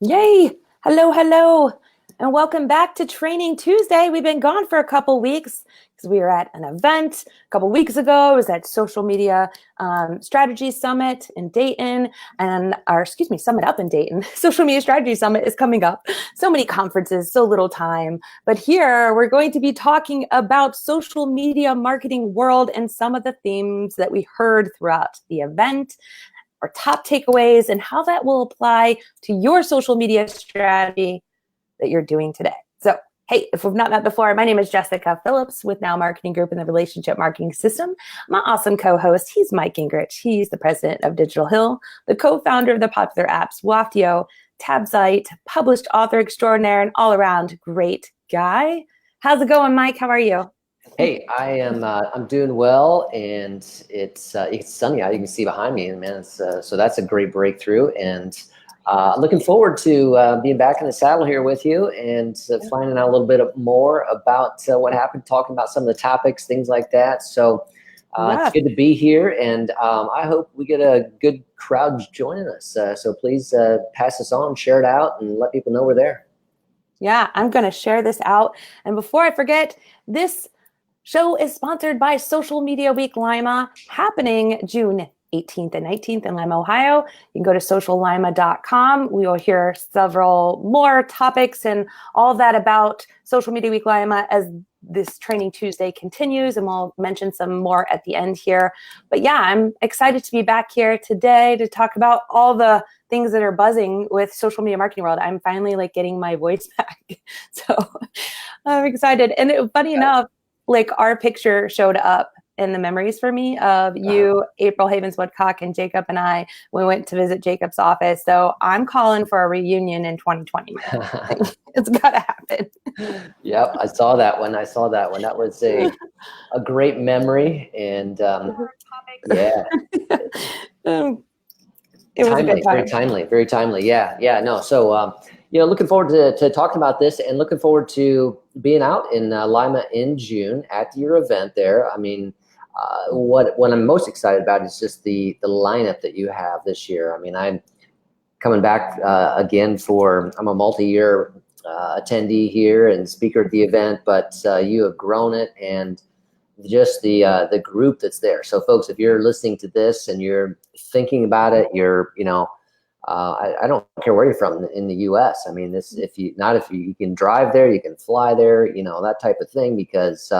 Yay! Hello, hello, and welcome back to Training Tuesday. We've been gone for a couple weeks because we were at an event a couple weeks ago. It was at Social Media Strategy Summit in Dayton, Summit up in Dayton. Social Media Strategy Summit is coming up. So many conferences, so little time. But here we're going to be talking about social media marketing world and some of the themes that we heard throughout the event, our top takeaways, and how that will apply to your social media strategy that you're doing today. So, hey, if we've not met before, my name is Jessica Phillips with Now Marketing Group in the Relationship Marketing System. My awesome co-host, he's Mike Gingrich. He's the president of Digital Hill, the co-founder of the popular apps Waftio, Tabsite, published author extraordinaire, and all-around great guy. How's it going, Mike? How are you? Hey, I'm doing well, and it's sunny out. You can see behind me, and man, so that's a great breakthrough. And looking forward to being back in the saddle here with you and finding out a little bit more about what happened, talking about some of the topics, things like that. So it's good to be here, and I hope we get a good crowd joining us. So please pass this on, share it out, and let people know we're there. Yeah, I'm going to share this out. And before I forget, this show is sponsored by Social Media Week Lima, happening June 18th and 19th in Lima, Ohio. You can go to sociallima.com. We will hear several more topics and all of that about Social Media Week Lima as this Training Tuesday continues, and we'll mention some more at the end here. But yeah, I'm excited to be back here today to talk about all the things that are buzzing with social media marketing world. I'm finally getting my voice back. So I'm excited. And funny enough, our picture showed up in the memories for me of you, April Havens Woodcock, and Jacob and I. We went to visit Jacob's office. So I'm calling for a reunion in 2020. It's got to happen. Yep, I saw that one. That was a great memory, and yeah. It was timely, a good time. very timely. Yeah, no. So, looking forward to talking about this, and looking forward to being out in Lima in June at your event there. I mean, what I'm most excited about is just the lineup that you have this year. I mean, I'm coming back again I'm a multi-year attendee here and speaker at the event, but you have grown it, and just the group that's there. So folks, if you're listening to this and you're thinking about it, I don't care where you're from in the US. I mean, if you can drive there, you can fly there, that type of thing, because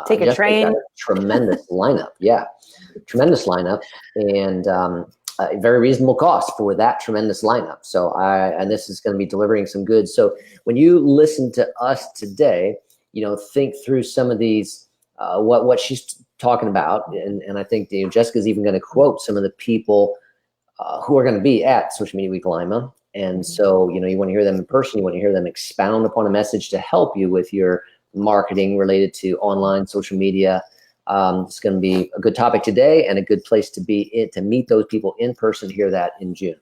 take a train. Tremendous lineup. Yeah. Tremendous lineup, and a very reasonable cost for that tremendous lineup. So and this is going to be delivering some goods. So when you listen to us today, think through some of these, what she's talking about, and I think Jessica's even going to quote some of the people who are going to be at Social Media Week Lima. And so, you want to hear them in person. You want to hear them expound upon a message to help you with your marketing related to online social media. It's going to be a good topic today, and a good place to be to meet those people in person. Hear that in June.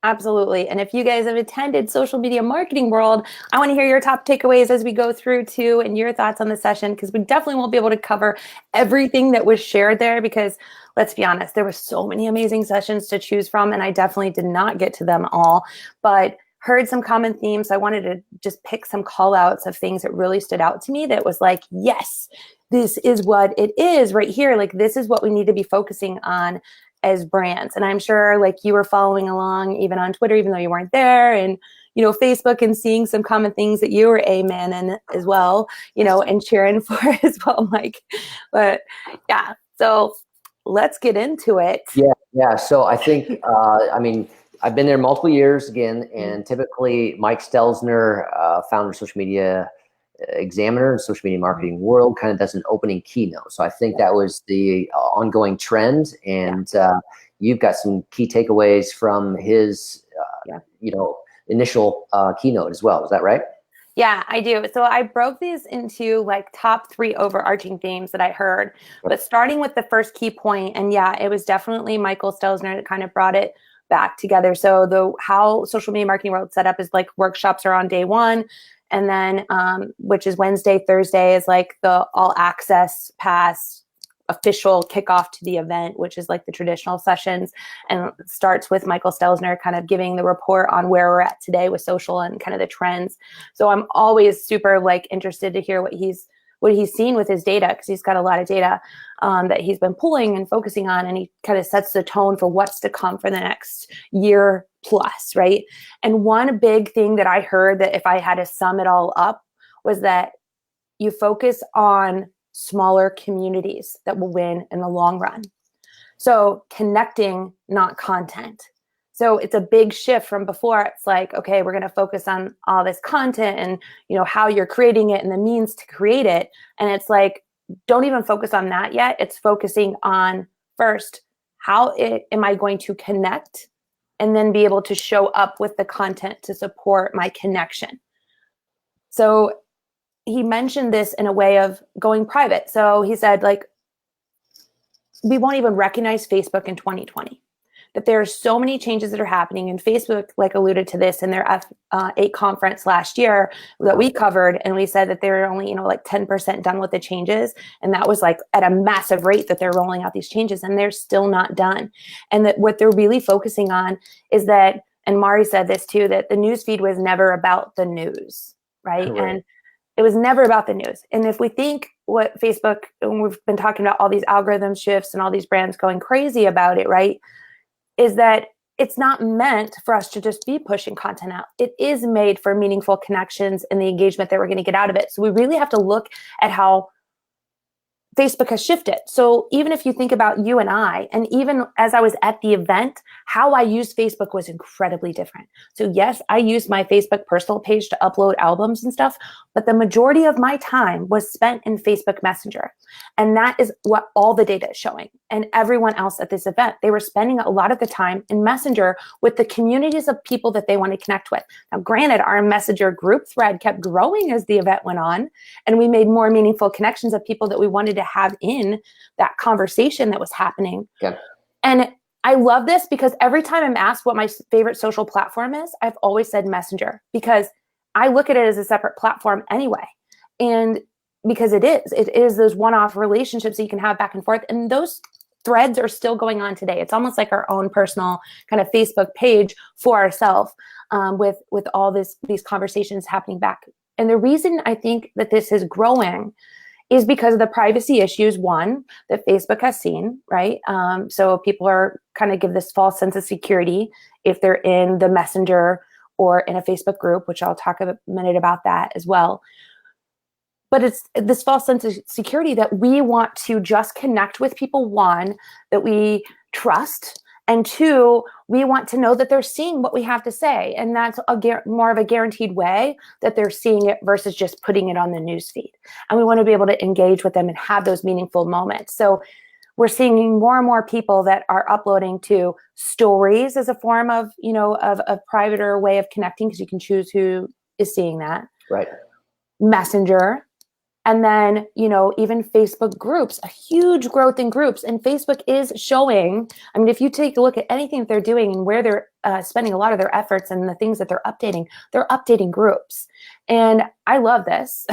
Absolutely. And if you guys have attended Social Media Marketing World, I want to hear your top takeaways as we go through too, and your thoughts on the session, because we definitely won't be able to cover everything that was shared there, because let's be honest, there were so many amazing sessions to choose from, and I definitely did not get to them all, but heard some common themes. So I wanted to just pick some call outs of things that really stood out to me that was like, yes, this is what it is right here. This is what we need to be focusing on as brands. And I'm sure you were following along even on Twitter, even though you weren't there, and Facebook, and seeing some common things that you were amen in as well, and cheering for as well, Mike. But yeah, so let's get into it. Yeah. So I think, I've been there multiple years again, and typically Mike Stelzner, founder of Social Media Examiner and Social Media Marketing World, kind of does an opening keynote. So I think that was the ongoing trend, and you've got some key takeaways from his, initial keynote as well. Is that right? Yeah, I do. So I broke these into top 3 overarching themes that I heard, but starting with the first key point, and yeah, it was definitely Michael Stelzner that kind of brought it back together. So how Social Media Marketing World set up is workshops are on day 1, and then which is Wednesday, Thursday is the all access pass official kickoff to the event, which is like the traditional sessions, and it starts with Michael Stelzner kind of giving the report on where we're at today with social and kind of the trends. So I'm always super like interested to hear what he's seen with his data, because he's got a lot of data that he's been pulling and focusing on, and he kind of sets the tone for what's to come for the next year plus, right? And one big thing that I heard, that if I had to sum it all up, was that you focus on smaller communities that will win in the long run. So connecting, not content. So it's a big shift from before. It's like, okay, we're going to focus on all this content and, you know, how you're creating it and the means to create it. And it's like, don't even focus on that yet. It's focusing on first, am I going to connect, and then be able to show up with the content to support my connection. So he mentioned this in a way of going private. So he said, like, we won't even recognize Facebook in 2020. That there are so many changes that are happening, and Facebook like alluded to this in their F8 conference last year that we covered, and we said that they were only, you know, like 10% done with the changes, and that was like at a massive rate that they're rolling out these changes, and they're still not done. And that what they're really focusing on is that, and Mari said this too, that the news feed was never about the news, right? And it was never about the news. And if we think what Facebook, and we've been talking about all these algorithm shifts and all these brands going crazy about it, right? Is that it's not meant for us to just be pushing content out. It is made for meaningful connections and the engagement that we're going to get out of it. So we really have to look at how Facebook has shifted. So even if you think about you and I, and even as I was at the event, how I used Facebook was incredibly different. So yes, I used my Facebook personal page to upload albums and stuff, but the majority of my time was spent in Facebook Messenger. And that is what all the data is showing. And everyone else at this event, they were spending a lot of the time in Messenger with the communities of people that they want to connect with. Now, granted, our Messenger group thread kept growing as the event went on, and we made more meaningful connections of people that we wanted to have in that conversation that was happening. Okay. And I love this because every time I'm asked what my favorite social platform is, I've always said Messenger, because I look at it as a separate platform anyway. And because it is those one-off relationships that you can have back and forth. And those threads are still going on today. It's almost like our own personal kind of Facebook page for ourselves, with all these conversations happening back. And the reason I think that this is growing is because of the privacy issues, one, that Facebook has seen, right? So people are kind of give this false sense of security if they're in the Messenger or in a Facebook group, which I'll talk a minute about that as well. But it's this false sense of security that we want to just connect with people, one, that we trust, and two, we want to know that they're seeing what we have to say. And that's more of a guaranteed way that they're seeing it versus just putting it on the newsfeed. And we want to be able to engage with them and have those meaningful moments. So we're seeing more and more people that are uploading to stories as a form of, of a private way of connecting, because you can choose who is seeing that. Right. Messenger. And then, even Facebook groups, a huge growth in groups. And Facebook is showing, if you take a look at anything that they're doing and where they're spending a lot of their efforts and the things that they're updating groups. And I love this.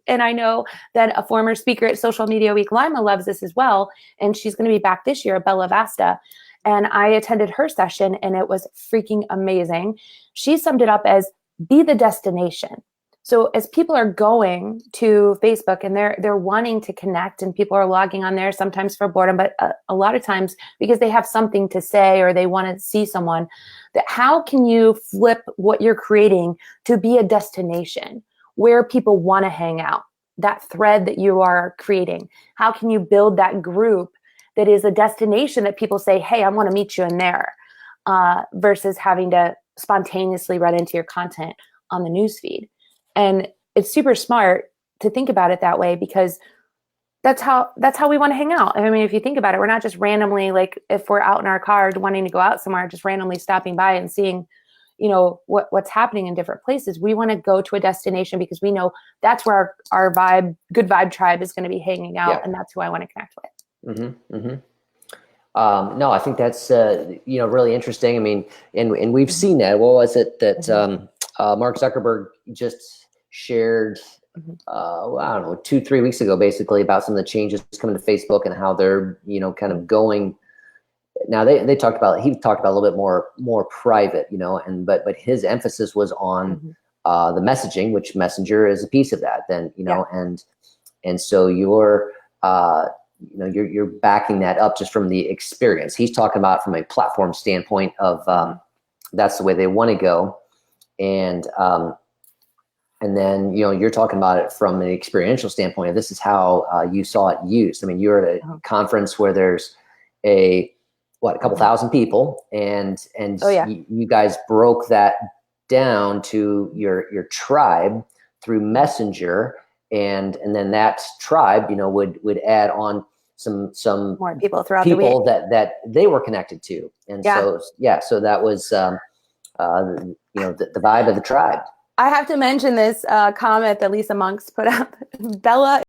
And I know that a former speaker at Social Media Week Lima loves this as well. And she's going to be back this year, Bella Vasta. And I attended her session and it was freaking amazing. She summed it up as be the destination. So as people are going to Facebook and they're wanting to connect, and people are logging on there sometimes for boredom, but a lot of times because they have something to say or they want to see someone, that how can you flip what you're creating to be a destination where people want to hang out, that thread that you are creating? How can you build that group that is a destination that people say, hey, I want to meet you in there, versus having to spontaneously run into your content on the newsfeed? And it's super smart to think about it that way, because that's how we want to hang out. If you think about it, we're not just randomly, like if we're out in our car wanting to go out somewhere, just randomly stopping by and seeing, what's happening in different places. We want to go to a destination because we know that's where our good vibe tribe is going to be hanging out. Yeah. And that's who I want to connect with. Mm-hmm, mm-hmm. No, I think that's, really interesting. And we've seen that. What was it that Mark Zuckerberg just shared I don't know, 2-3 weeks ago, basically about some of the changes coming to Facebook and how they're, kind of going. Now he talked about a little bit more private, but his emphasis was on the messaging, which Messenger is a piece of that. Then, and so you're backing that up just from the experience. He's talking about from a platform standpoint of that's the way they want to go, and then you're talking about it from an experiential standpoint. This is how you saw it used. I mean, you're at a conference where there's a couple thousand people, and you guys broke that down to your tribe through Messenger, and then that tribe would add on some more people throughout the week that they were connected to, and so that was the vibe of the tribe. I have to mention this comment that Lisa Monks put up. Bella